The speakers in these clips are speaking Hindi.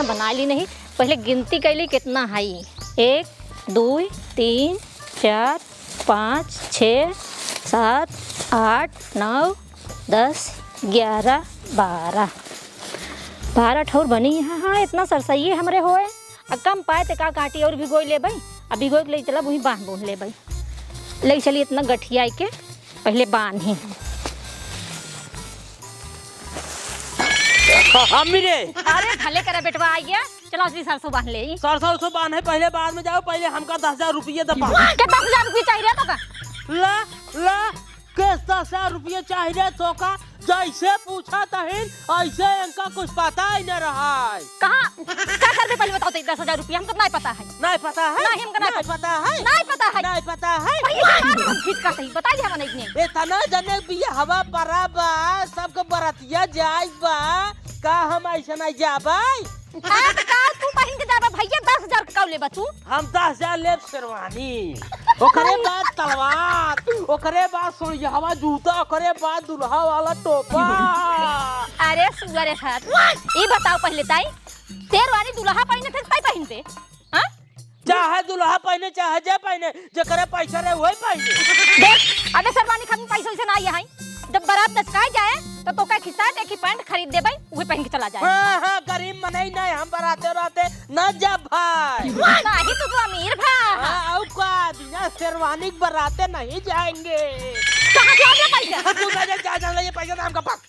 बना ली नहीं, पहले गिनती कैली कितना है। 1 2 3 4 5 6 7 8 9 10 11 12 ठौर बनी है। हाँ इतना सरसई हमरे होए। अब कम पाए तो का काटी और भिगोई ले भाई। अब भिगो के ले चला वहीं बांध बूंद ले भाई। ले चलिए इतना गठिया के पहले बांध ही। अरे भले करे बेटवा आ गया। चलो असली सरसों बांध ले। सरसों बांध है पहले, बाद में जाओ। पहले हमका 10,000 रुपये दबा। क्या 10,000 रुपये चाहिए तो का? ला किस 10,000 रुपये चाहिए तो का? जैसे पूछा तहिन ऐसे इनका कुछ पता ही न रहा है। कहाँ क्या करते पहले बताओ। 10,000 रुपये हमको नहीं पता है। नहीं पता है? नहीं हमको नहीं पता है? नहीं पता है। नहीं पता है? खींच का सही बता दिया मैंने इतने। इतना जने भी हवा परा बा, सबके बरतिया जाए बा, का हम ऐसा नहीं जाबाई? तू पहन के जाबा भैया 10,000 का ले बचू। हम 10,000 ले शेरवानी, ओकरे बाद तलवार, ओकरे बाद सोनिया जूता, ओकरे बाद दुल्हा वाला टोपा। अरे सुअर साथ ये बताओ पहले ताई शेरवानी दुल्हा पहने थे ताई पहनते? हां चाहे दुल्हा पहने चाहे जे पहने, जेकरे पैसा रहे वही पहने। देख अबे शेरवानी खातिर पैसा से ना आई है। जब बारात नचकाई जाए तो का खिस्सा एक ही पैंट खरीद दे भाई, वही पहन के चला जाए। हां गरीब मनई नहीं, हम बराते रहते न जा भाई। नहीं तू तो अमीर भाई। हां का बिना शेरवानी बराते नहीं जाएंगे। कहां से आ गया पैसा? तू ना जा जान ले पैसा हमका पास।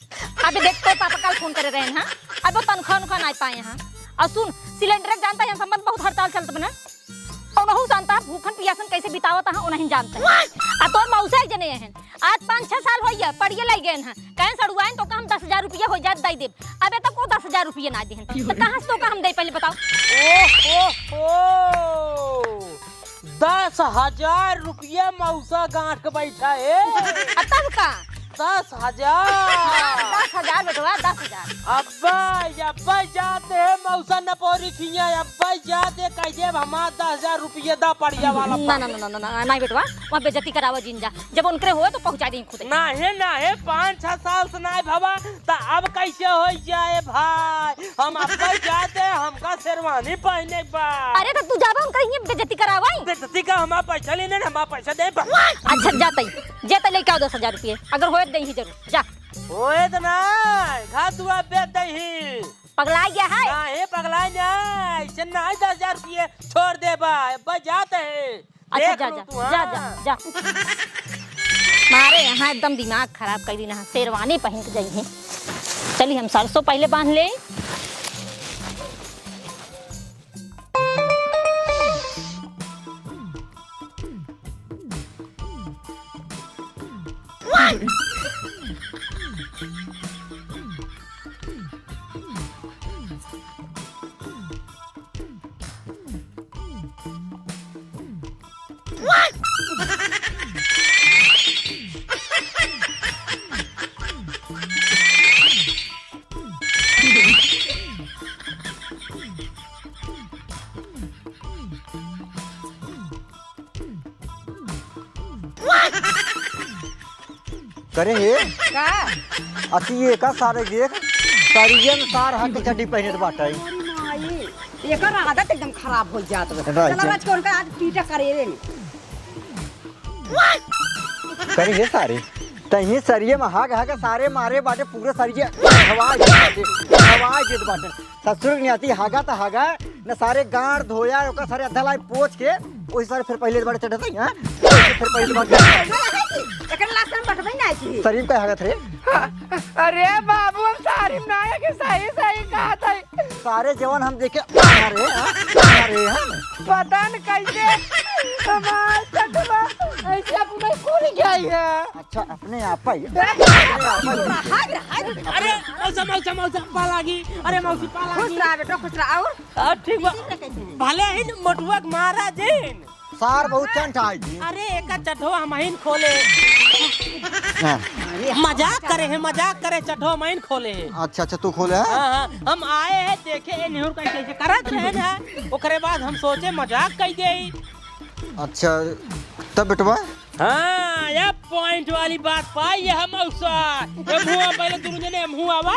अबे देख तो पापा कल फोन करे रहे हैं। अब तनख्वाह नहीं पाए हैं। और सुन सिलेंडर जानता है संबंध बहुत हड़ताल चलत बना और नहीं जानता भूखन पियासन कैसे बितावत है नहीं जानता है। आ तोर मौसा जने हैं आज 5-6 साल होइए पढ़िए लग गए हैं। कहीं सड़ुआइन तो हम 10,000 रुपया हो जात दई देब। अबे तक वो 10,000 रुपया ना देहन तो कहां से तो का हम दे पहले बताओ। ओहो 10,000 रुपये मौसा गांठ के बैठा है। तब का 10,000 10,000 बेटवा 10,000। अब्बा जाते हैं मौसा न पोरी खिया। अब्बा जाते कैसे हमारा 10,000 रुपये दा पड़िया वाला। ना ना ना ना नहीं बेटवा वहाँ बेइज्जती करावा जिंजा। जब उनके हो तो पहुंचा दें खुद। नहीं 5-6 साल से नहीं भवा तो अब कैसे हो जाए भाई। हम अब्बा जाते हमका शेरवानी पहने बा। अरे तो तू जाबा उनका ये बेइज्जती करावाई। बेइज्जती का हमारा पैसा लेने हमारा पैसा दे। अच्छा जाता लेके आओ 10,000 रुपये। अगर होए दही जरूर जा। होए तो नहीं घाट दुआ बेच दही। पगला गया है? नहीं पगला नहीं, चन्ना 10,000 रुपये छोड़ दे भाई बस जाते हैं। अच्छा जा मारे यहाँ एकदम दिमाग खराब कर दी ना। शेरवानी पहन के जाइए। चलिए हम सरसों पहले बांध ले। करे हे का अति ये का सारे देख सारियन सार हक चड्डी पहनत बाटई। एकर आदत एकदम खराब हो जात बा। राइट। चला आज कोन का आज पीटा करे ने। करे हे सारे तही सरिये में हाग हाग सारे मारे बाटे पूरे सरिये हवा जेत बाटे। ससुर नियति हागा त हागा न सारे गांड धोया ओका सारे अधा लाई पोछ के ओई सारे फिर पहले बार चढ़त है। फिर पहले बार एकर लासन बटबै ना छी। शरीफ का हागत रे। अरे बाबू हम सारी नाया के सही कहा था। सारे जवान हम देखे अरे पता न कैसे हमारा चटवा ऐसे अपने खुल गई है। अच्छा अपने आप ही अरे मौसा पालागी। अरे मौसी पालागी। खुश रहा बेटा खुश रहा। और ठीक बा भले ही मोटुआ महाराज सार बहुत चंट आई थी। अरे एक चटो हम खोले मजाक करे चटो महीन खोले है। अच्छा तू खोले है? हाँ हम आए हैं देखे नेहरू कैसे करत रहे ना ओकरे बाद हम सोचे मजाक कर दे। अच्छा तब बेटवा हाँ ये पॉइंट वाली बात पाई है हम मौसा। पहले तुम जने मुँह आवा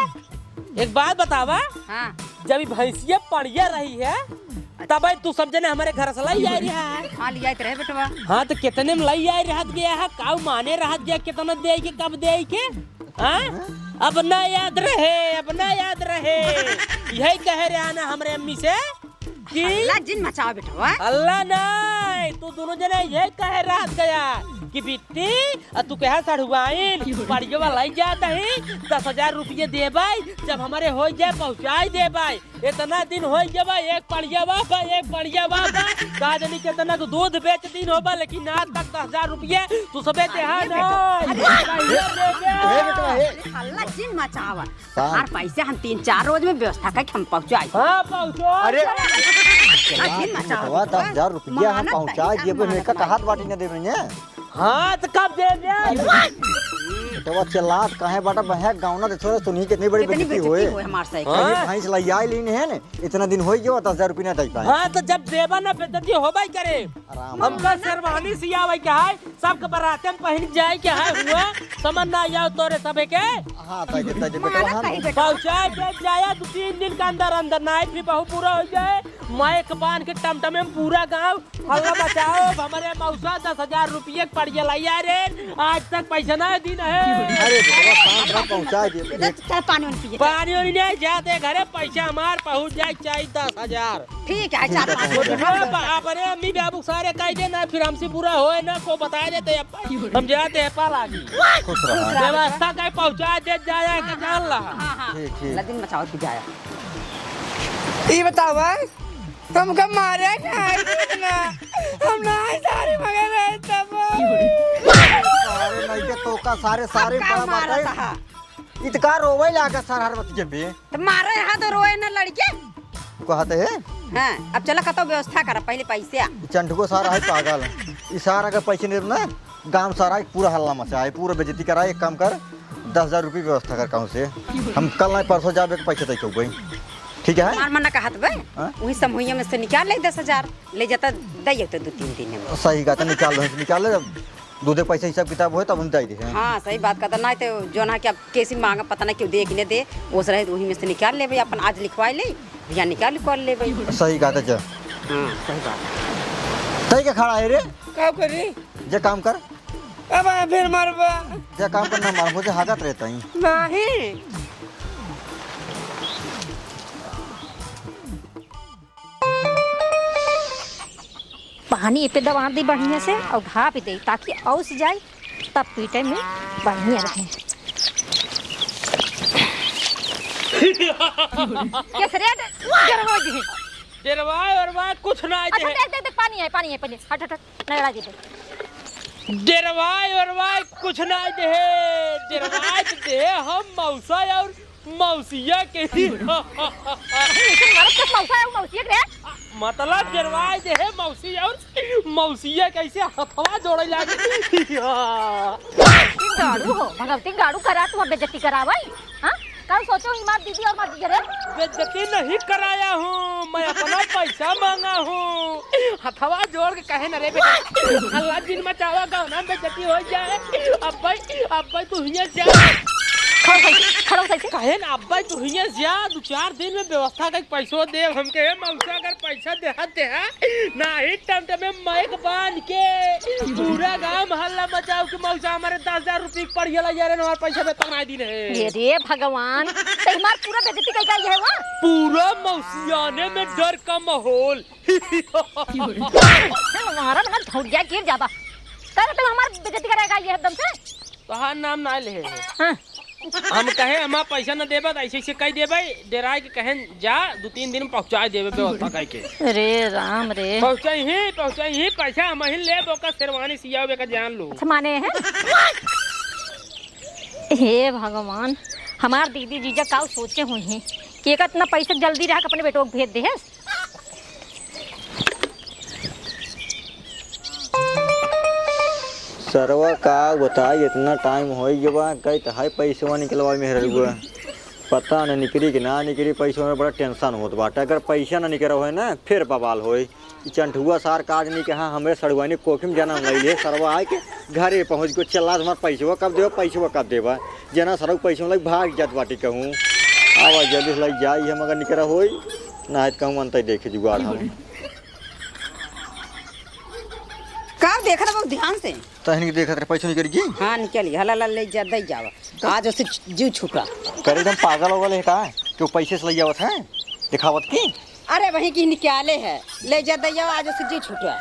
एक बात बतावा। हां जब भैंसिया पड़िया रही है तब तू समझे ना हमारे घर से लाई आ रहा है। हाँ लिया रहे बेटवा। हाँ तो कितने में लाई आ रहत गया है काऊ माने रहत गया कितना दे के कब दे के हाँ अब ना याद रहे यही कह रहा ना हमारे अम्मी से कि अल्लाह जिन मचाओ बेटवा। अल्लाह नहीं तू दोनों जने यही कह रहत गया कि बिट्टी तू कह सड़ुआइन पड़िया लाई जाता है 10,000 रुपये दे भाई जब हमारे हो जाए पहुँचाई दे भाई इतना दिन हो जाए एक पड़िया बाबा कहा जानी कितना दूध बेच दिन होगा लेकिन आज तक 10,000 रुपये तू सब अल्लाह जिन मचावा। हर पैसे हम 3-4 रोज में व्यवस्था करके हम पहुँचाए। हाँ पहुँचो। अरे जिन मचावा 10,000 रुपया हम पहुँचा दिए मेरे का हाथ बाटी न दे रही है। हाँ तो कब दे तो चलात कहे बाटा बहे गाँव ना देखो सुनी कितनी बड़ी बेइज्जती होए हमारे से। भैंस लैया लीन है ने इतना दिन हो गया 10,000 रुपया दे पाए। हाँ तो जब देवा ना बेइज्जती होबा ही करे हमका शेरवानी सियावे क्या है सब के बराते में पहन जाए क्या है हुआ समझ ना आया तोरे सबे के। हाँ ताजे बेटा वहां पहुंचाए दे जाया 2-3 दिन के अंदर ना फिर बहु पूरा हो जाए माइक बांध के टमटमे में पूरा गांव हल्ला बचाओ हमारे मौसा 10,000 रुपये पड़िया लाइया रे आज तक पैसा ना दिन है। अरे बेटा शाम तक पहुंचा दिए पानी नहीं जाते घरे पैसा हमार पहुंच जाए चाहिए 10,000। ठीक है 4-5 अपने अम्मी बाबू सारे कह देना फिर हमसे बुरा होए ना को बता देते हम जाते हैं पालागी खुश रहा। व्यवस्था कहीं पहुंचा दे जाए के जान ला। ठीक दिन मचाओ की जाया। ये बताओ हमको मारे इतना हम ना सारी मगर रहे तब अरे नहीं के तो का सारे बड़ा बात है इतका रोवे लागा सर हर वक्त जब भी तो मारे यहाँ तो रोए ना लड़के कहते है। हाँ अब चला कतो व्यवस्था करा पहले पैसे चंडको सारा है पागल इस सारा का पैसे नहीं ना गांव सारा पूरा हल्ला मचा है पूरा बेइज्जती करा। एक काम कर 10,000 रुपये व्यवस्था कर कहूँ से हम कल नहीं परसों जाबे पैसे दे के गई ठीक है। मार मना कहत बे वही समूहिया में से निकाल ले 10,000 ले जाता दे तो 2-3 दिन में। सही कहता निकाल ले दूधे पैसा हिसाब किताब हो तब हम दे दे। हाँ सही बात कहता नहीं तो जो ना कि अब कैसे मांगा पता नहीं क्यों दे कि नहीं दे उस रहे वही में से निकाल ले भाई अपन आज लिखवाई ले भैया निकाल ले भाई। सही कहता जा हाँ सही बात सही के खड़ा है रे क्या करी जे काम कर अब फिर मरबा जे काम करना मार मुझे हागत रहता ही नहीं पानी पे दबा दी बढ़िया से और ढाप दे ताकि औस जाए तब पीटे में बढ़िया रहे। केसरिया डरवा जी डरवाए और वाए कुछ ना आए अच्छा देख पानी है पहले हट नगड़ा जी डरवाए और वाए कुछ ना आए डरवाए दे हम मौसा और मौसिया के ही मतलब डरवाए दे मौसी और मौसिया कैसे हथवा जोड़े लागे गाड़ू हो भगवती गाड़ू करा तू बेइज्जती करावाई। हां कल सोचो हिमार दीदी और मार दीदी रे बेइज्जती नहीं कराया हूँ मैं अपना पैसा मांगा हूँ हथवा जोड़ के कहे न रे बेटा अल्लाह दिन मचावा गाँव ना बेइज्जती हो जाए। अब तू हियाँ जा खड़ो सही कहे ना अब्बा तू हियाँ जा 2-4 दिन में व्यवस्था का पैसो दे हमके मौसा अगर पैसा दे ना ही टमटमे माइक बांध के पूरा गांव हल्ला मचाओ कि मौसा हमारे 10,000 रुपये पड़ गया यार हमारे पैसा में तक दिन है। रे भगवान तुम्हार पूरा बेइज्जती कैसा है वा पूरा मौसियाने में डर का माहौल हमारा ना धौड़िया गिर जाबा तर तो हमार बेइज्जती करेगा ये एकदम से तो हां नाम ना ले हां हम कहे हमारा पैसा न देबा ऐसे कह देबे डेराय के कहें जा 2-3 दिन में पहुंचा देबे व्यवस्था कह के। रे राम रे पहुंचाई ही पैसा हम ही ले बोका शेरवानी सियावे का जान लो अच्छा माने हैं। हे भगवान हमार दीदी जीजा का सोचे हुए हैं कि एक इतना पैसा जल्दी रहा अपने बेटों को भेज दे है। सरवा का बताई इतना टाइम हो गया कई है पैसा निकलवा में हुआ पता न निकली कि ना निकली पैसा में बड़ा टेंशन होत बाटे। अगर पैसा ना निकल हो ना फिर बवाल हो चंठुआ सार काज नहीं के हाँ हमें सड़वानी कोखी में जाना ले सरवा आए के घरे पहुँच गो चला हमारे पैसा कब देवा जना सर पैसा लग भाग जात बाटी कहूँ आवा जल्दी से लग जाई हम अगर निकरा होई ना है कहूँ अंत देखे जुगाड़ हम का देख रहा बहुत ध्यान से। तहन के देखत रहे पैसा निकल जी हाँ निकली हला ले जा दे जावा आज उससे जीव छूटा। करे एकदम पागल हो गए है का क्यों पैसे से ले जावत है दिखावत की अरे वही की निकाले है ले जा दे जावा आज उससे जीव छूटा।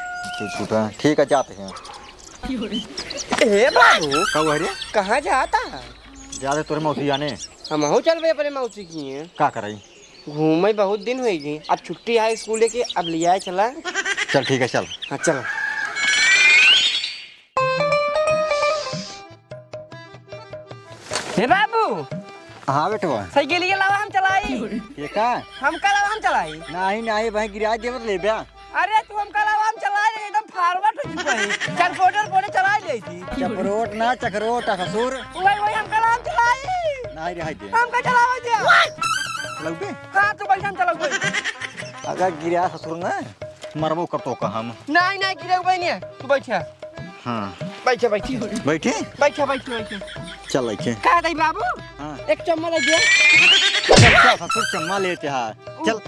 छूटा ठीक है जाते हैं। ए बाबू कब है रे कहाँ जाता है? ज्यादा तोरे मौसी जाने हम हो चल भाई अपने मौसी की हैं का कराई घूमे बहुत दिन हो गई अब छुट्टी है स्कूल की अब लिया चला। चल ठीक है चल हाँ चलो। हे बाबू हाँ बेटवा साइकिल के लावा हम चलाई। ये का हम कल हम चलाई। नहीं नहीं भाई गिरा दे मत ले ब्या अरे तू हम कल हम चलाई एकदम फारवर्ड हो चुका है। चल फोटो फोटो चला ले थी। चपरोट ना चकरोट ससुर वही हम कल हम चलाई। नहीं रे हाय दे हम का चलावा दिया। लगे हाँ तू बैठ हम चला कोई। अगर गिरा ससुर ना मरबो कर तो का हम नहीं नहीं गिरे कोई नहीं है तू बैठा। हाँ बैठे बैठे बैठे बैठे बैठे बैठे। चल लेके कहा दई बाबू हाँ एक चम्मच लग गया। चल चल ससुर चम्मा लेते हाँ चल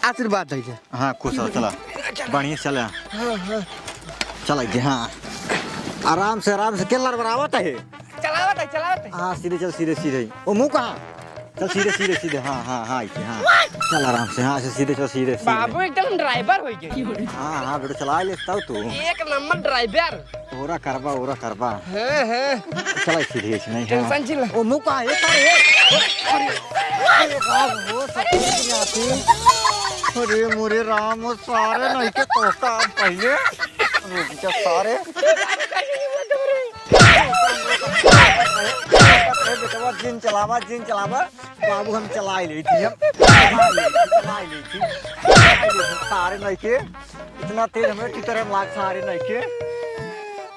आशीर्वाद दे। हाँ खुश हो चला बढ़िया चला चल दे हाँ आराम से केलर बरावत है चलावत है। हाँ सीधे चल सीधे सीधे ओ मुंह कहाँ चल सीधे सीधे सीधे हाँ हाँ हाँ ऐसे हाँ चल आराम से हाँ सीधे चल सीधे सीधे बाबू एकदम ड्राइवर हो गए। हाँ हाँ बेटा चला लेता हूँ तू एक नंबर ड्राइवर। ओरा करबा हाँ हाँ चला सीधे ऐसे नहीं हाँ टेंशन चिल्ला। ओ मुंह कहाँ है अरे राम हो अरे मोरे राम हो सारे नहीं के तोता पहले रुक जा सारे बेटवा जिन चलावा बाबू हम चला ली थी सारे नहीं के इतना तेज हमें की तरह लाग सारे नहीं के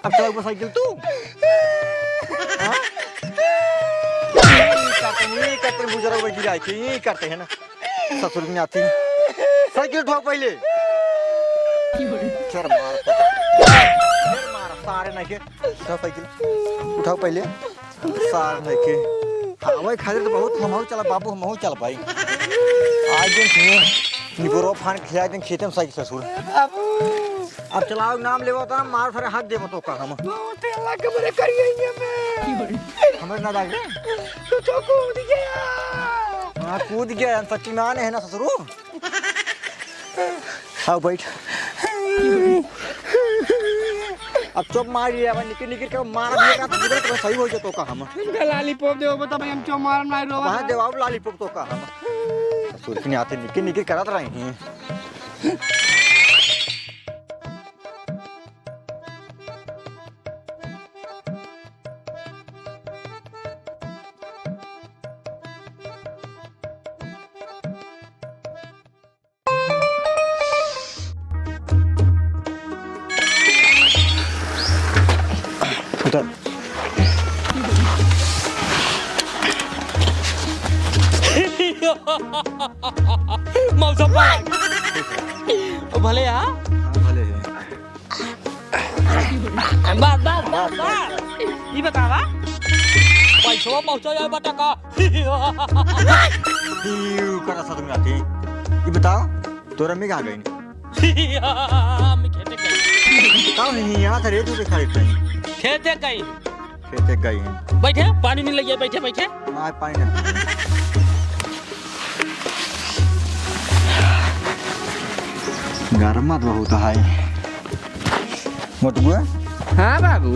अब चल साइकिल तू हाँ? ये करते बुजुर्ग गिरा के ये करते हैं ना ससुर में आती साइकिल उठाओ पहले फिर मार सारे नहीं के उठाओ साइकिल उठाओ पहले सारे नहीं के हाँ वही खातिर तो बहुत हम चला बाबू हम चल भाई आज दिन निगोरो फान खिला दिन खेते में साइकिल ससुर अब चलाओ नाम लेवो तो मार सारे हाथ देवो तो का हम बहुत अल्लाह के बड़े करिए मैं हमें ना लागे तो कूद गया। हाँ कूद गया सच्ची मान है ना ससुर हाँ बैठ अब चुप मारिए अब निकल के मार दिएगा तो गुजर तो सही हो जाए तो का हम लॉलीपॉप दे बता भाई हम क्यों मारम नहीं रो वहां देवाओ लॉलीपॉप तो का हम ससुर की आते निकल करत रहे हैं उतर मौसम भले हाँ भले है बस ये बतावा पैसा पहुंचा जाए बटा का करा साथ में आती ये बताओ तोरा में कहाँ गई हम खेते गए कहाँ नहीं यहाँ था रेत पे खड़े थे खेते गए खेते गई हैं बैठे पानी मिल लगी बैठे बैठे हाँ पानी ना गर्मा बहुत है मोटू हाँ बाबू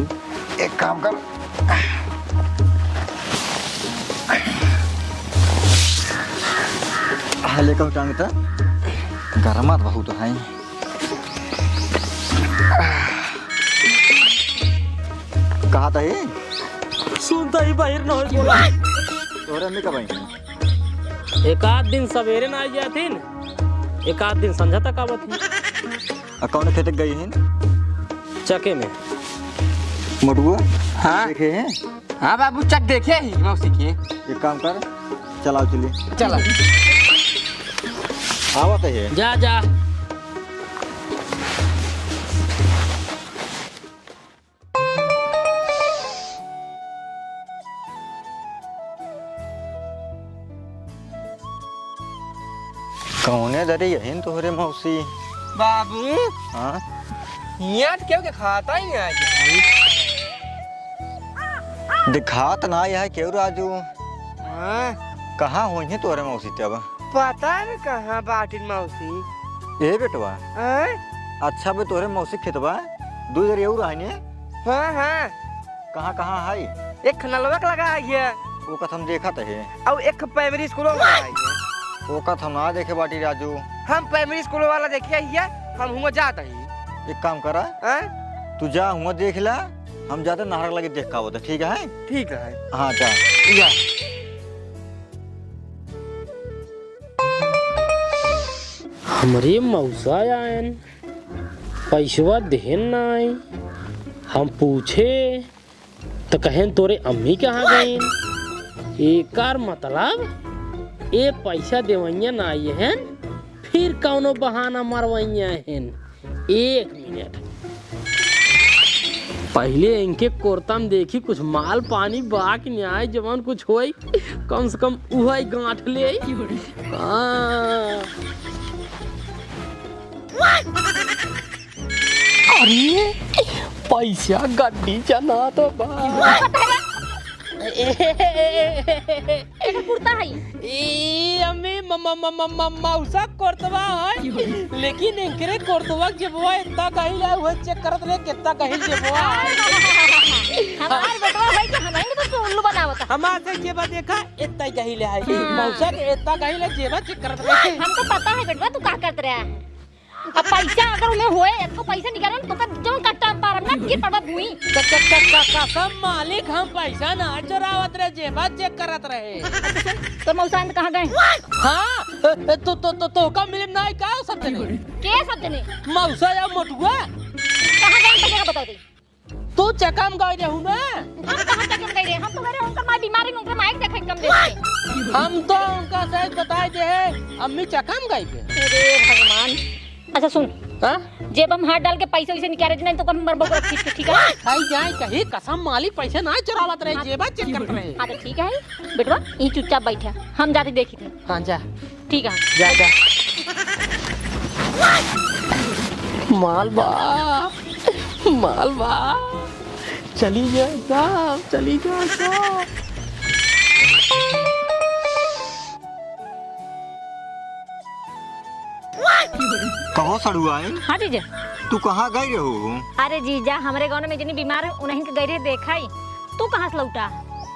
एक काम कर हले कहूँ टांग था गर्मा बहुत है कहा था ये सुनता ही बाहर न हो बोला तोरे में कब आई एक आध दिन सवेरे ना आई जाती एक आध दिन संझा तक आवत थी कौन खेत गई हैं चके में मोटुआ हाँ देखे हैं हाँ बाबू चक देखे ही मौसी की एक काम कर चलाओ चलिए चला आवत है जा जा कौने दरे यही तोहरे मौसी। बाबू हाँ यहाँ क्यों के खाता ही नहीं आज। दिखात ना यह क्यों राजू। हाँ, कहाँ हुई तोहरे मौसी तब। पता न कहाँ बाटिन मौसी। ए बेटवा हाँ अच्छा बे तोहरे मौसी खेतवा दू इधर एऊ रहने। हाँ हाँ, कहाँ कहाँ है। एक नलवक लगा है वो कथ हम देखा है। और एक प्राइमरी स्कूल लगा है। वो कथ हम ना देखे बाटी राजू। हम प्राइमरी स्कूल वाला देखे है, हम हुआ जाता ही। एक काम करा हाँ तू जा हुआ देख ला, हम जाते नहर लगे देख का होता। ठीक है। ठीक है। हाँ जा या हमरे मौसा आयन पैसवा देहन नाई। हम पूछे तो कहें तोरे अम्मी कहाँ गईन। एकार मतलब ए पैसा देवैया नाई हैं, फिर कौनो बहाना मारवैया हैं। एक मिनट पहले इनके कोरतम देखी कुछ माल पानी बाक न्याय जवान कुछ होई, कम से कम उहई गांठ ले। अरे पैसा गड्डी चला तो एकर कुर्ता है। ए अम्मी मौसा कोरतवा है, लेकिन इनकरे कोरतवा के बुआ इतना कहीं ला हुआ चेक करत रहे कितना कहीं जे बुआ हमार बेटवा है कि हमें तो उल्लू बनावता। हमार से जेबा देखा इतना कहीं ले है, मौसा के इतना कहीं ले जेबा चेक करत रहे। हमको पता है बेटवा तू का करत रहा है। अब पैसा अगर उन्हें होए तो पैसा निकालन तो कर जो कट्टा पारम ना गिर पड़वा भूई। कसम मालिक हम पैसा ना चोरावत रहे, जेबा चेक करत रहे। तो मौसा कहाँ गए। हाँ तो का मिले ना का सब जने के सब जने मौसा या मोटुआ कहाँ गए तक बता दे। तू चकम गए रहू ना। हम कहाँ चकम गए रे, हम तो गए उनका मां बीमारी में उनका माइक देखे कम देखे। हम तो उनका शायद बताए दे है अम्मी चकम गई पे। अरे भगवान। अच्छा सुन, हां जेब हम हाथ डाल के पैसे वैसे निकाले नहीं तो हम मरबो कर खींच के। ठीक है। खाई जाए कहीं कसम मालिक पैसे ना चुरावत रहे, जेबा चेक करत रहे। हाँ तो ठीक है बेटवा यहीं चुपचाप बैठा, हम जाते देखी थे। हां जा ठीक है जा जा। मालबा मालबा चली जा साहब, चली जा साहब। कहो सड़ुआइन हाँ जीजा। तू कहाँ गई रहो। अरे जीजा हमारे गाँव में जितनी बीमार है उन्हीं के गए देखा ही। तू कहाँ से लौटा।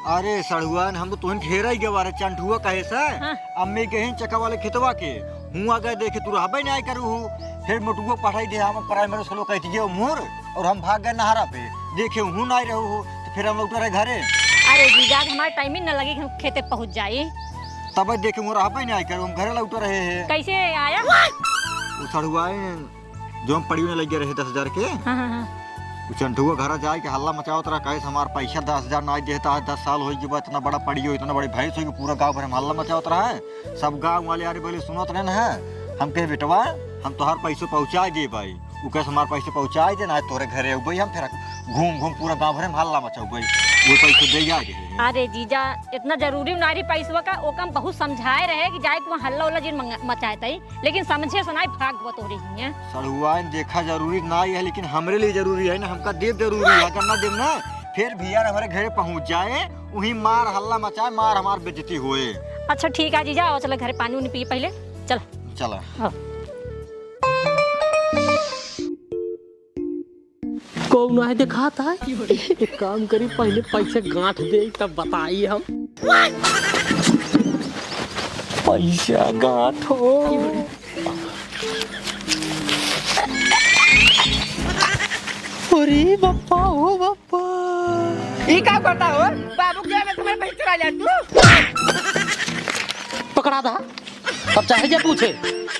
अरे सड़ुआइन हम तो तुहन घेरा ही गवारे चंठुआ कहे से। हाँ। अम्मी के हैं चका वाले खेतवा के हुआ गए देखे तू रहबे नहीं करू। फिर मोटुआ पढ़ाई दे हम प्राइमरी स्कूल कहती गए मोर और हम भाग गए नहरा पे देखे हूँ नहीं रहू। तो फिर हम लौट रहे घरे। अरे जीजा हमारे टाइमिंग न लगी कि हम खेते पहुँच जाए। तब देखे हूँ रहबे नहीं करू, हम घरे लौट रहे हैं। कैसे आया। वो सड़ुआइन जो हम पड़ी लगे रहे 10,000 के। हाँ हाँ हाँ। चंठुआ घर जाए के हल्ला मचावत रहा कहे हमार पैसा 10,000 ना देता है। 10 साल हो गए इतना बड़ा पड़ी हो, इतना बड़ी भैंस हो, पूरा गांव भर में हल्ला मचावत रहा है। सब गांव वाले यार बोले सुनत नहीं ना है। हम कहे बेटवा हम तोहार पैसे पहुँचा दे भाई। वो कहे हमारे पैसे पहुँचा दे ना तोरे घरे अबई हम फिर घूम घूम पूरा गांव भर में हल्ला मचाबई वो पैसे दे जा दे। अरे जीजा इतना जरूरी नारी पैसवा का ओकम बहुत समझाए रहे कि जाए तुम हल्ला उल्ला जिन मचाए तई, लेकिन समझे सुनाई भाग बतोरी है। सड़ुआइन देखा जरूरी ना है, लेकिन हमरे लिए जरूरी है ना। हमका देव जरूरी है, अगर ना देव ना फिर भी यार हमारे घरे पहुँच जाए वही मार हल्ला मचाए मार हमार बेइज्जती होए। अच्छा ठीक है जीजा, आओ चलो घरे पानी उनी पिए पहले। चल चला हाँ। कौन है देखा था। एक काम करी पहले पैसे गांठ दे तब बताइए हम। पैसा गांठ हो। अरे बापा हो बापा ये क्या करता हो बाबू क्या मैं तुम्हें पैसे चुरा लिया तू। पकड़ा था। अब चाहे जे पूछे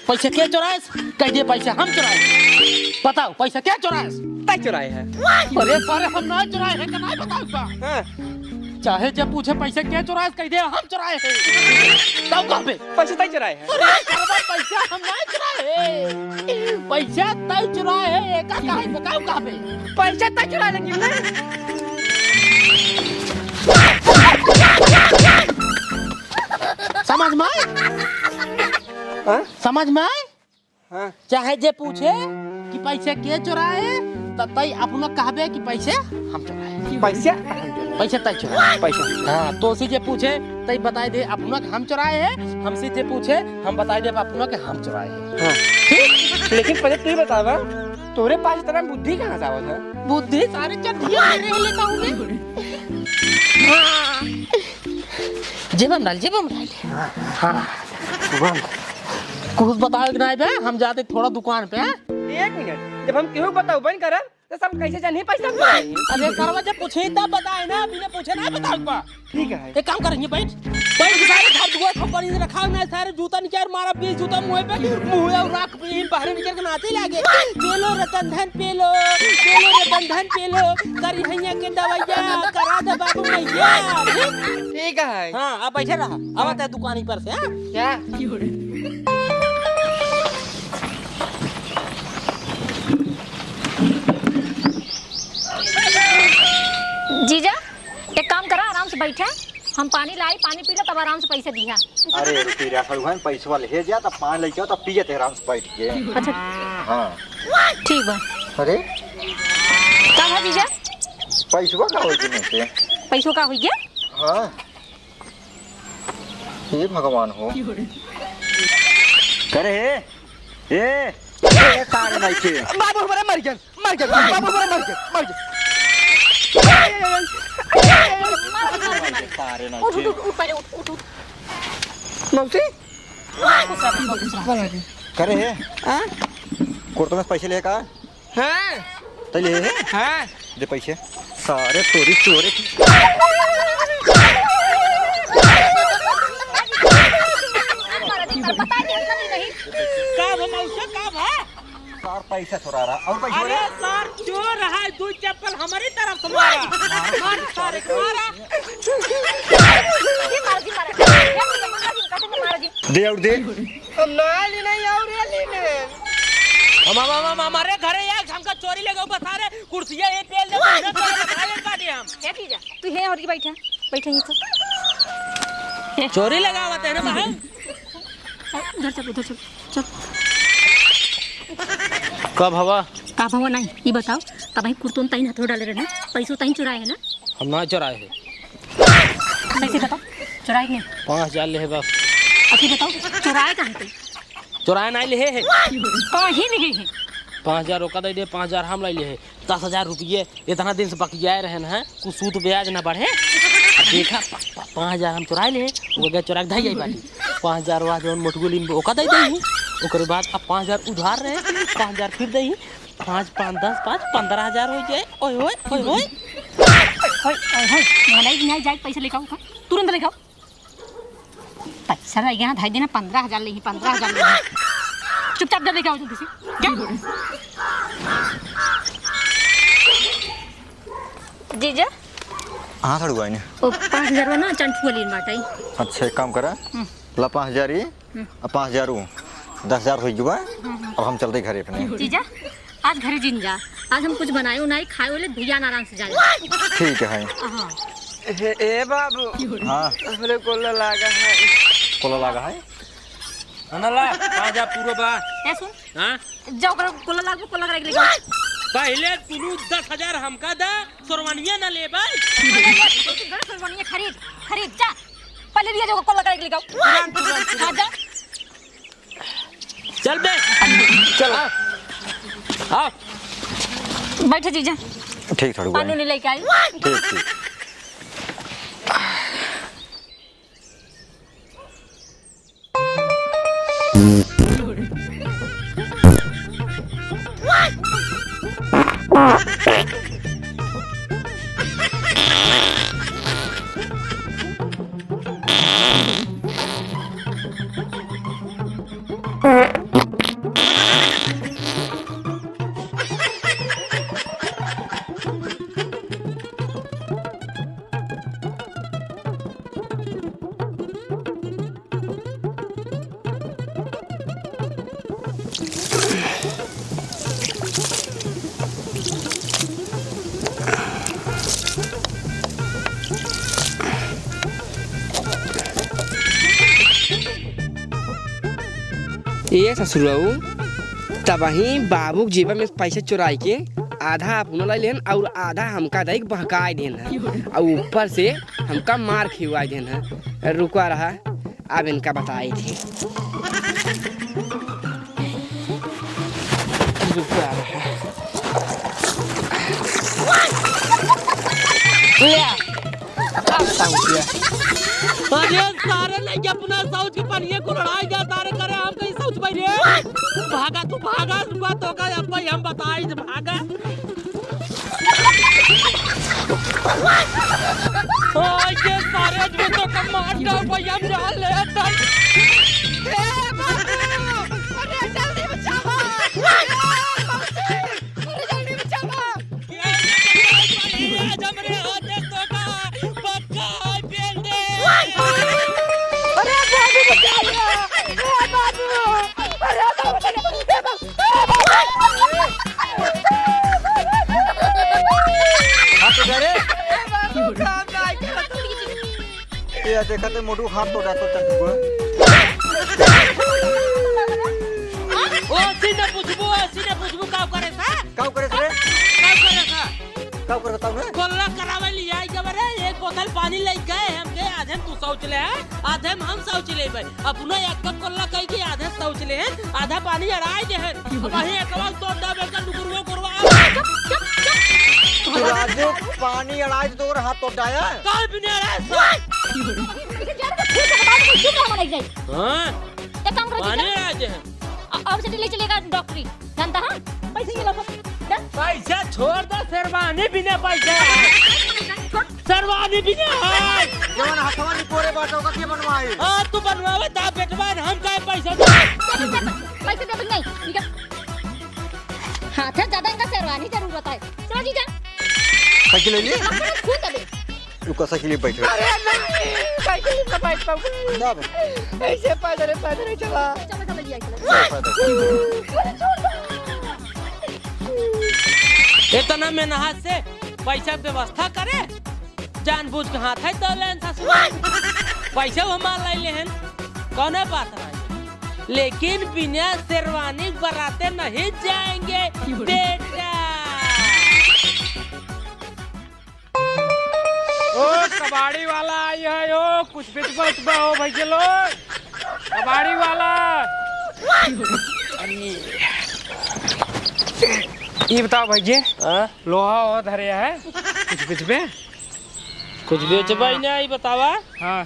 पैसे क्या चुराए, कह दिए पैसे हम चुराए। बताओ पैसा क्या चुराए। तय चुराए है। अरे सारे हम ना चुराए हैं, नहीं बताओ का। हाँ। चाहे जब पूछे पैसे क्या चुराए कह दे हम चुराए हैं। तब कहाँ पे पैसे तय चुराए है। अरे पैसा हम नहीं चुराए, पैसा तय चुराए है। एक कहाँ बताओ कहाँ पे पैसा तय चुरा लेकिन ना। समझ में हाँ? समझ में आए? हाँ चाहे जे पूछे कि पैसे के चुराए तब तई अपना कहबे कि पैसे हम चुराए। पैसा पैसे तय चुराए। पैसा हाँ तो से जे पूछे तई बताई दे अपना के हम चुराए हैं, हमसे जे पूछे हम बताई दे अपना के हम चुराए हैं। हाँ ठीक। लेकिन पहले तू ही बतावा तोरे पास इतना बुद्धि कहाँ से आवत है? बुद्धि सारे चटिया मेरे लेता हूँ मैं। जेब में डाल। हाँ कुछ बताओ कि नहीं बे, हम जाते थोड़ा दुकान पे। एक मिनट, जब हम केहू बताओ बन करब तो सब कैसे जानी पैसा चुराई? अरे करवा जब पूछे तब बताए ना, बिना पूछे ना बताओ पा। ठीक है एक काम करेंगे बैठ सारे घर दुआ खबर से रखा ना, सारे जूता नीचे मारा 20 जूता मुंह पे मुंह और राख पे बाहर निकल के नाचे लागे। पेलो रतन धन पेलो रतन धन पेलो करी हैया के दवाइया करा दे बाबू मैया। ठीक है। हां अब बैठे रहा, अब आता है दुकानी पर से। हां क्या जीजा एक काम करा, आराम से बैठे, हम पानी लाई, पानी पी लो तब आराम से पैसे दिया। अरे रुपये रखल हुआ पैसा ले जा तब पानी लेके आओ तब पिए थे आराम से बैठ के। अच्छा हाँ ठीक बा। अरे का है जीजा? पैसा का हो में से? पैसों का हो गया? हाँ हे भगवान हो करे ए सारे नहीं थे बाबू हमारा मर गया बाबू हमारा मर गया सारे नहीं उठ थे। उठ उठ पहले उठ उठ। मौसी करे हाँ कोर्ट में पैसे लेका हाँ तो ले हाँ दे पैसे सारे चोरी चोरी का भमौसा का भा सार पैसा चुरा रहा और पैसा अरे सर चोर रहा है, दो चप्पल हमारी तरफ से मारा मार सारे को मारा। दे और दे हम नाली नहीं और लेने हम हमारे घरे यार हमका चोरी लगा बता रहे कुर्सियां ये पेल दे ना तो बता ले पाटी हम। क्या कीजा तू है और की बैठा बैठे ही तो चोरी लगावत है ना बहन। उधर चल चल। कब हवा का भवा नहीं ये बताओ, तब ही कुर्तों ताई हाथों डाले रहे ना, पैसों ताई चुराए है ना? हम ना चुराए है। पैसे बताओ चुराए नहीं? 5000 ले है बस। अच्छा बताओ चुराए कहाँ थे? चुराए नहीं ले है ही नहीं है। 5000 रोका दे दे, 5000 हम ले है। 10000 रुपये इतना दिन से बकिया रहे हैं, कुछ सूद ब्याज ना बढ़े। देखा 5000 हम चुराए ले, वो गए चुरा के धाई आई बाटी 5000 वाह जौन मोटगुली में ओका दे दे। ओकरे बाद अब 5000 उधार रहे, 5000 फिर दे 5 5 10 5 15000 हो जाए। ओए ओए ओए ओए नहीं जाए पैसे लेकर आओ, तुरंत लेकर आओ। पैसा रह गया धाई देना 15000 ले 15000 ले, चुपचाप जब लेकर आओ जल्दी से। जीजा हाँ सड़ हुआ इन्हें। ओ 5000 ना चंट वाली बाटाई। अच्छा एक काम करा ला 5000 ही और 5000 10,000 हो जुआ। अब हम चलते घरे अपने। जीजा आज घरे जिन जा, आज हम कुछ बनाए उनाए खाए वाले भैया आराम से जाए। ठीक है। हाँ ए बाबू हाँ हमरे को लगा है कोला लगा है अनला 5000 पूरा बा। ए सुन हां जाओ करो कोला लागू कोला करा के ले जाओ। पहले तू 10000 हमका दा, सोरवनिया ना ले भाई। खरीद खरीद जा, पहले दिया जाओ कोला करा के ले जाओ। हाँ जा चल बे चल आओ बैठे जीजा, ठीक सड़ हुआ पानी नहीं लेके आई। ठीक ठीक ये ससुराऊ तब ही बाबू के जेबा में पैसे चुराई के आधा अपनो ले लेन और आधा हमका दई बहकाई देन है और ऊपर से हमका मार खिलवाई देन है। रुका रहा अब इनका बताई थी। रुका रहा अरे सारे नहीं अपना सोच के पनिए को लड़ाई जा तारे करे हम कहीं सोच भाई रे भागा तू भागा रुका तो का अब भाई हम बताई जे भागा ओए के सारे जो तो कम मार दो भाई हम जान ले तन ए बाबू अरे जल्दी बचाओ अरे जल्दी बचाओ ये जमरे होते तो का पक्का बेल दे अरे बाबू बचा लिया ए बाबू अरे बाबू हाथ तो डरे काम नहीं करत ये देखते मोटू हाथ तो डातो तक ओ सीने पूछबू का करे सा का करे रे का करे सा का करे बताओ ना कोल्ला करावे लिया जबरे एक बोतल पानी ले गए हमके आधे तू सोच ले आधे हम सोच ले भाई अपनो एक कोल्ला कह के आधे सोच ले आधा पानी अड़ाई दे है वही एक बार तो दबे का डुगरवा करवा राजू पानी अड़ाई तो हाथ तो डाया काल बिना रे हां एक काम करो पानी अड़ाई दे और से ले चलेगा डॉक्टरी जानता हां पैसे ये लो पैसा छोड़ दो शेरवानी बिना पैसा शेरवानी बिना जवन हथवा नि कोरे बाटो का के बनवाए हां तू बनवावे दा बेटवा हम का पैसा पैसे दे नहीं ठीक है हाथ है ज्यादा इनका शेरवानी जरूरत है चलो जी जा साइकिल ले ले खुद दे रुको साइकिल ले बैठ अरे नहीं साइकिल पे बैठ पाऊं ना बे ऐसे पैदल चला चलो चलो जी आई इतना मेहनत से पैसा व्यवस्था करे जानबूझ के हाथ है तो लेन था पैसा हमारा ले लेन कौन बात है लेकिन बिना शेरवानी बराते नहीं जाएंगे बेटा। ओ कबाड़ी वाला आई है ओ कुछ बिचबा हो भैया लोग कबाड़ी वाला ये बताओ भैया लोहा और धरे है कुछ बिचबे कुछ बेचबा ही नहीं बतावा। हाँ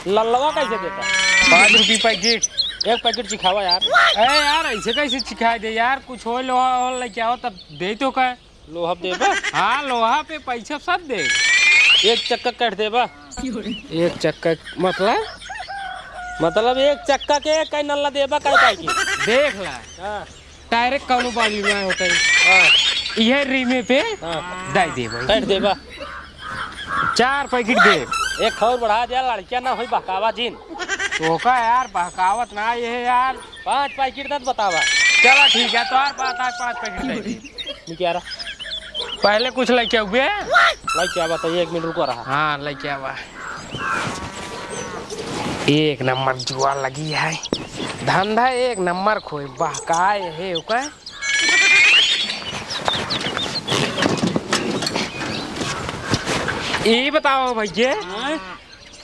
लल्लवा कैसे देता 5 रुपये पैकेट एक पैकेट चिखावा यार। अरे यार ऐसे कैसे सिखाई दे यार कुछ हो लोहा और लेके आओ तब दे तो का लोहा देबा हाँ लोहा पे पैसा सब दे एक चक्का कट देबा एक चक्का मतलब एक चक्का के कई नल्ला देबा कई पैकेट देख ला हां डायरेक्ट कौनो बाली में होता है ये रीमे पे दाई दे कट देबा 4 पैकेट दे एक और बढ़ा दिया लड़कियां ना होई बहकावा जिन तो का यार बहकावत ना ये है यार 5 पैकेट दत बतावा। चलो ठीक है तो और बात आज 5 पैकेट दे नहीं क्या रहा पहले कुछ लेके हुए लाइक क्या बताइए 1 मिनट रुको रहा। हाँ लेके आवा एक नंबर जुआ लगी है धंधा एक नंबर खोई बहकाए है ओका ये बताओ भैया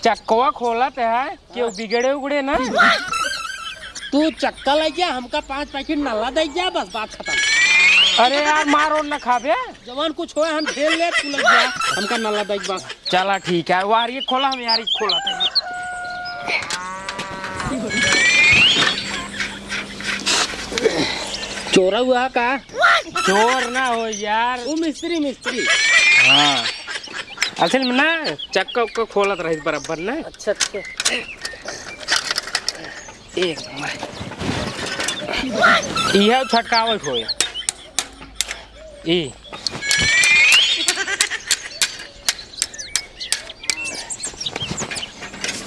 चक्कवा खोलत है क्यों बिगड़े उगड़े ना तू चक्का ले जा हमका 5 पैकेट नल्ला दे जा बस बात खत्म। अरे यार मारो न खाबे जवान कुछ हो हम खेल ले तू लग जा हमका नल्ला दे बस। चला ठीक है वार ये खोला हम यार ये खोला था चोरा हुआ का चोर ना हो यार वो मिस्त्री हाँ असल में ना चक्का उक्का खोलत रही बराबर ना अच्छा अच्छा एक नंबर यह छटकावत हो ई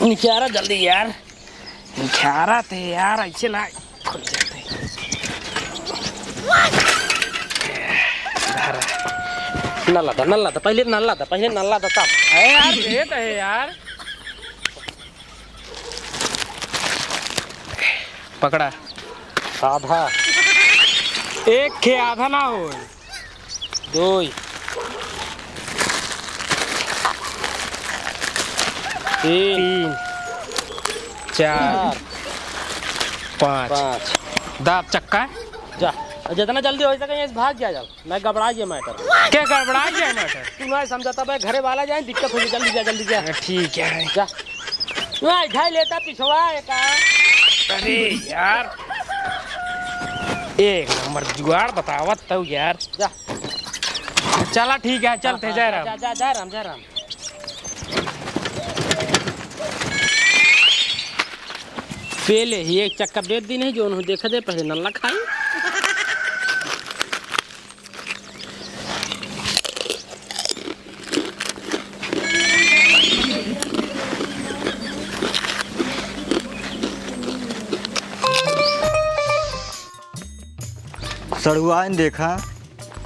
निकारा जल्दी यार निखारा थे यार ऐसे ना खुल जाते नल्ला था पहले नल्ला था तब अरे यार देत है यार पकड़ा आधा एक के आधा ना हो 2 3 4 5 दाब चक्का जा जितना जल्दी हो सके यहाँ से भाग जा मैं घबरा गया मैटर क्या गड़बड़ा गया मैटर तू ना समझाता भाई घरे वाला जाए दिक्कत होगी जल्दी जा ठीक है जा घाई लेता पिछवा एक अरे यार एक नंबर जुगाड़ बतावत तो यार जा चला ठीक है चलते जय राम जा राम पहले ही एक चक्का बेच दी नहीं जो उन्होंने देखा दे पहले नल्ला खाई सड़ुआइन देखा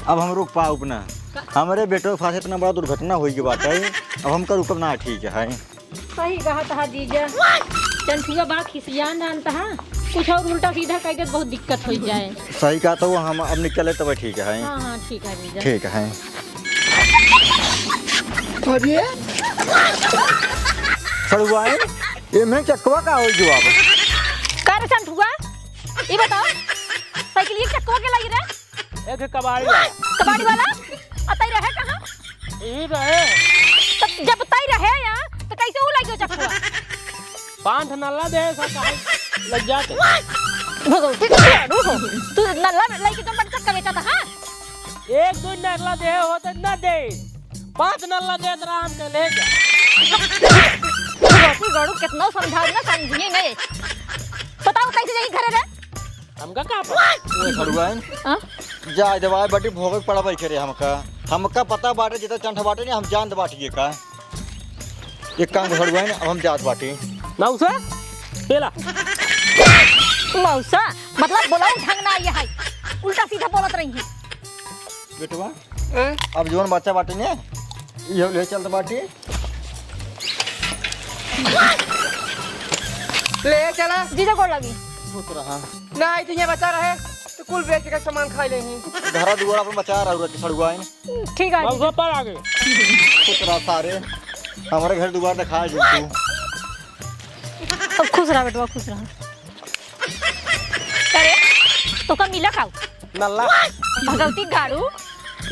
अब हम रुक पाओ अपना हमारे बेटो के साथ इतना बड़ा दुर्घटना हुई के बात है अब हमका रुकब ना ठीक है सही कहा था जीजा चंठुआ बड़ा खिसियान जानता है कुछ और उल्टा सीधा कह के बहुत दिक्कत हो जाए। सही कहा तो हम अब निकले तब ठीक है हाँ ठीक है जीजा ठीक है सड़ुआइन ये मैं चकवा का हो जवाब का रे चंठुआ ये बताओ साइकिल ये चक्कवा के लगी रे एक कबाड़ी वाला कबाड़ी वाला अतई रहे कहाँ यही रहे तो जब तई रहे यार तो कैसे वो लगी चक्कवा 5 नल्ला दे सब लग जाते भगवती तू नल्ला लगी तो बड़ चक्का बेचा था हाँ 1-2 नल्ला दे होते न दे 5 नल्ला दे आराम से ले जा भगवती गड़ू कितना समझाओ ना समझिए नहीं बताओ कैसे जाई घरे रे हमका का पता ये सड़ुआइन हाँ जा दवाई बाटी भोगे पड़ा बैठे रे हमका पता बाटे जितना चंठ बाटे नहीं हम जानत बाटिए का एक काम सड़ुआइन अब हम जात बाटी मौसा पेला मौसा मतलब बोलाओ ढंग ना ये है उल्टा सीधा बोलत रही है बेटवा अब जोन बच्चा बाटे ने ये ले चलत बाटी ले चला जीजा गोड़ लगी खुश रहा ना आई तो बचा रहे तो कुल बेच के सामान खा लेही घरा दुआर अपन बचा रहा सड़ुआइन ठीक है मौसा पर आ गए खुश रहा सारे हमारे घर दुआर दिखा जी तू अब खुश रहा बेटवा खुश रहा अरे तो का मिला खाओ नल्ला भगवती गाड़ू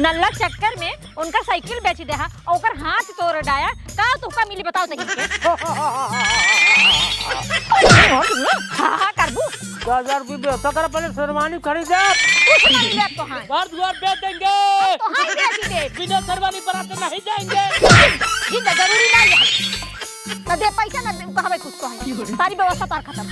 नल्ला चक्कर में उनका साइकिल बेच दे और ओकर हाथ तोड़ डाया का तो का मिली बताओ तनी हाँ करबू 1000 रुपये व्यवस्था कर पहले शेरवानी खरीदे कुछ नहीं ले तो हाँ घर द्वार बेच देंगे तो हाँ बेच दे बिना शेरवानी पर आते नहीं जाएंगे ये जरूरी नहीं है ना दे पैसा ना दे कहबे खुद को है सारी व्यवस्था तार खत्म